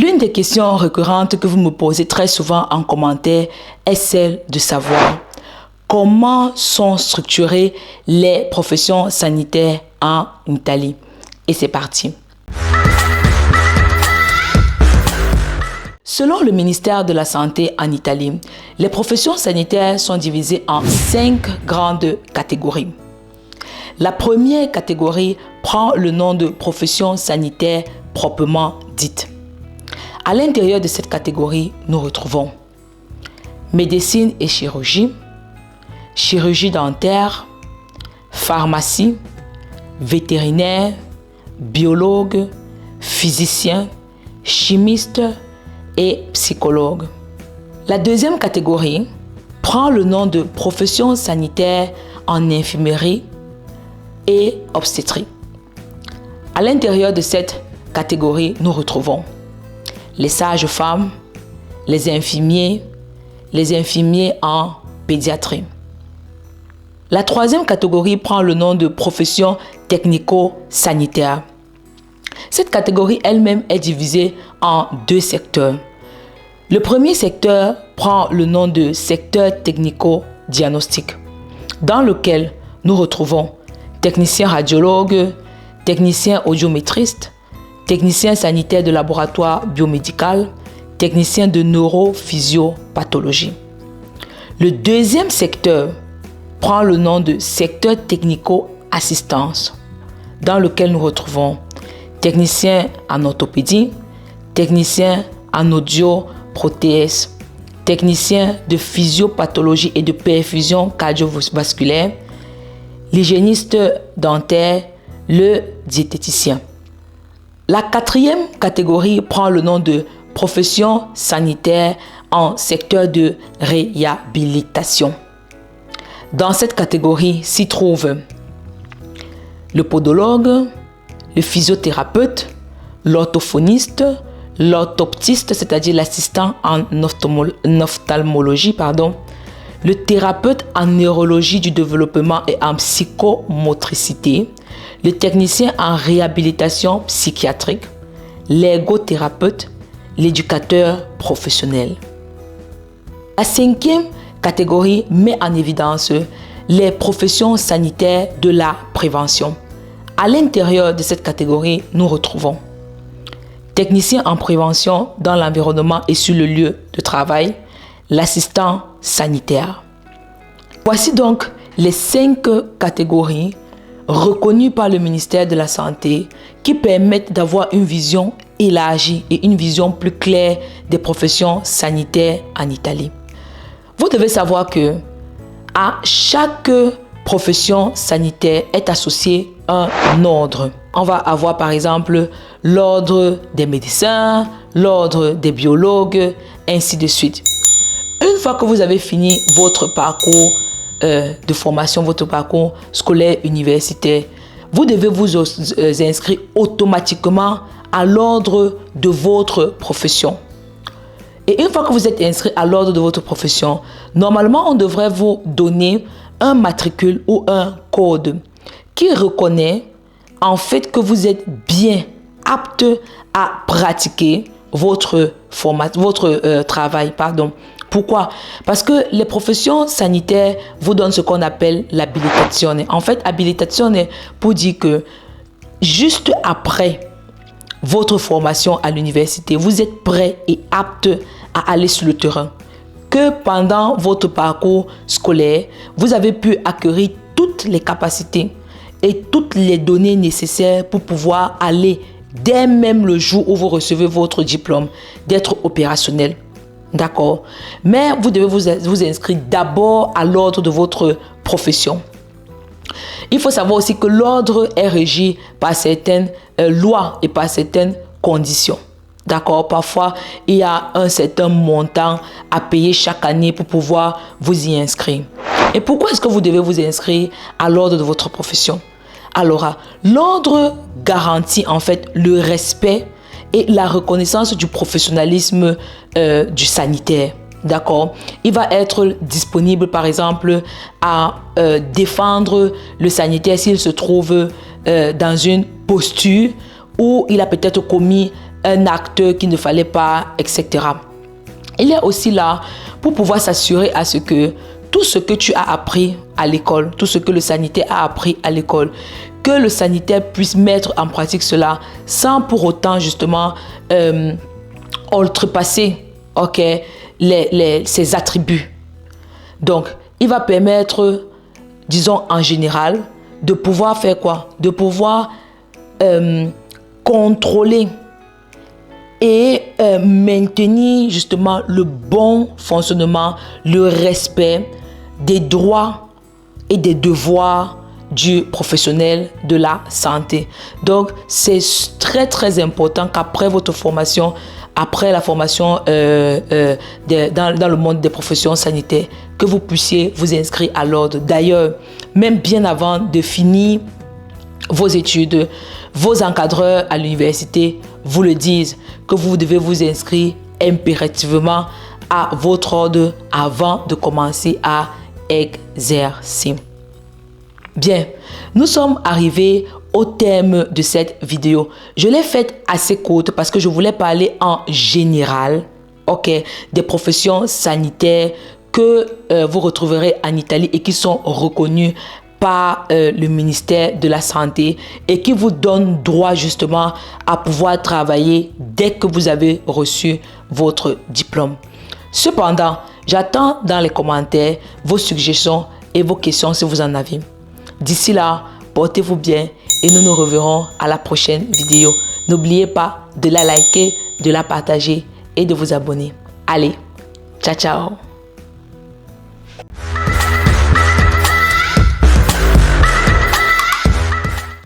L'une des questions récurrentes que vous me posez très souvent en commentaire est celle de savoir comment sont structurées les professions sanitaires en Italie. Et c'est parti. Selon le ministère de la Santé en Italie, les professions sanitaires sont divisées en 5 grandes catégories. La première catégorie prend le nom de profession sanitaire proprement dite. À l'intérieur de cette catégorie, nous retrouvons médecine et chirurgie, chirurgie dentaire, pharmacie, vétérinaire, biologue, physicien, chimiste et psychologue. La deuxième catégorie prend le nom de profession sanitaire en infirmerie et obstétrique. À l'intérieur de cette catégorie, nous retrouvons les sages-femmes, les infirmiers en pédiatrie. La troisième catégorie prend le nom de profession technico-sanitaire. Cette catégorie elle-même est divisée en 2 secteurs. Le premier secteur prend le nom de secteur technico-diagnostique, dans lequel nous retrouvons technicien radiologue, technicien audiométriste, technicien sanitaire de laboratoire biomédical, technicien de neurophysiopathologie. Le deuxième secteur prend le nom de secteur technico-assistance, dans lequel nous retrouvons technicien en orthopédie, technicien en audioprothèse, technicien de physiopathologie et de perfusion cardiovasculaire, l'hygiéniste dentaire, le diététicien. La quatrième catégorie prend le nom de profession sanitaire en secteur de réhabilitation. Dans cette catégorie s'y trouvent le podologue, le physiothérapeute, l'orthophoniste, l'orthoptiste, c'est-à-dire l'assistant en ophtalmologie, le thérapeute en neurologie du développement et en psychomotricité, le technicien en réhabilitation psychiatrique, l'ergothérapeute, l'éducateur professionnel. La cinquième catégorie met en évidence les professions sanitaires de la prévention. À l'intérieur de cette catégorie, nous retrouvons technicien en prévention dans l'environnement et sur le lieu de travail, l'assistant sanitaire. Voici donc les 5 catégories reconnues par le ministère de la Santé qui permettent d'avoir une vision élargie et une vision plus claire des professions sanitaires en Italie. Vous devez savoir que à chaque profession sanitaire est associé un ordre. On va avoir par exemple l'ordre des médecins, l'ordre des biologues, ainsi de suite. Une fois que vous avez fini votre parcours de formation, votre parcours scolaire universitaire, vous devez vous inscrire automatiquement à l'ordre de votre profession. Et une fois que vous êtes inscrit à l'ordre de votre profession, normalement, on devrait vous donner un matricule ou un code qui reconnaît en fait que vous êtes bien apte à pratiquer votre travail. Pourquoi? Parce que les professions sanitaires vous donnent ce qu'on appelle l'habilitazione. En fait, habilitazione pour dire que juste après votre formation à l'université, vous êtes prêt et apte à aller sur le terrain. Que pendant votre parcours scolaire, vous avez pu acquérir toutes les capacités et toutes les données nécessaires pour pouvoir aller, dès même le jour où vous recevez votre diplôme, d'être opérationnel. D'accord? Mais vous devez vous inscrire d'abord à l'ordre de votre profession. Il faut savoir aussi que l'ordre est régi par certaines lois et par certaines conditions. D'accord? Parfois, il y a un certain montant à payer chaque année pour pouvoir vous y inscrire. Et pourquoi est-ce que vous devez vous inscrire à l'ordre de votre profession? Alors, l'ordre garantit en fait le respect et la reconnaissance du professionnalisme du sanitaire. D'accord? Il va être disponible, par exemple, à défendre le sanitaire s'il se trouve dans une posture où il a peut-être commis un acte qu'il ne fallait pas, etc. Il est aussi là pour pouvoir s'assurer à ce que tout ce que tu as appris à l'école, tout ce que le sanitaire a appris à l'école, que le sanitaire puisse mettre en pratique cela sans pour autant justement outrepasser ses attributs. Donc, il va permettre, disons en général, de pouvoir faire quoi? De pouvoir contrôler et maintenir justement le bon fonctionnement, le respect des droits et des devoirs du professionnel de la santé. Donc, c'est très très important qu'après votre formation, après la formation dans le monde des professions sanitaires, que vous puissiez vous inscrire à l'ordre. D'ailleurs, même bien avant de finir vos études, vos encadreurs à l'université vous le disent, que vous devez vous inscrire impérativement à votre ordre avant de commencer à exercer. Bien, nous sommes arrivés au terme de cette vidéo. Je l'ai faite assez courte parce que je voulais parler en général, des professions sanitaires que vous retrouverez en Italie et qui sont reconnues par le ministère de la Santé et qui vous donne droit justement à pouvoir travailler dès que vous avez reçu votre diplôme. Cependant, j'attends dans les commentaires vos suggestions et vos questions si vous en avez. D'ici là, portez-vous bien et nous nous reverrons à la prochaine vidéo. N'oubliez pas de la liker, de la partager et de vous abonner. Allez, ciao ciao!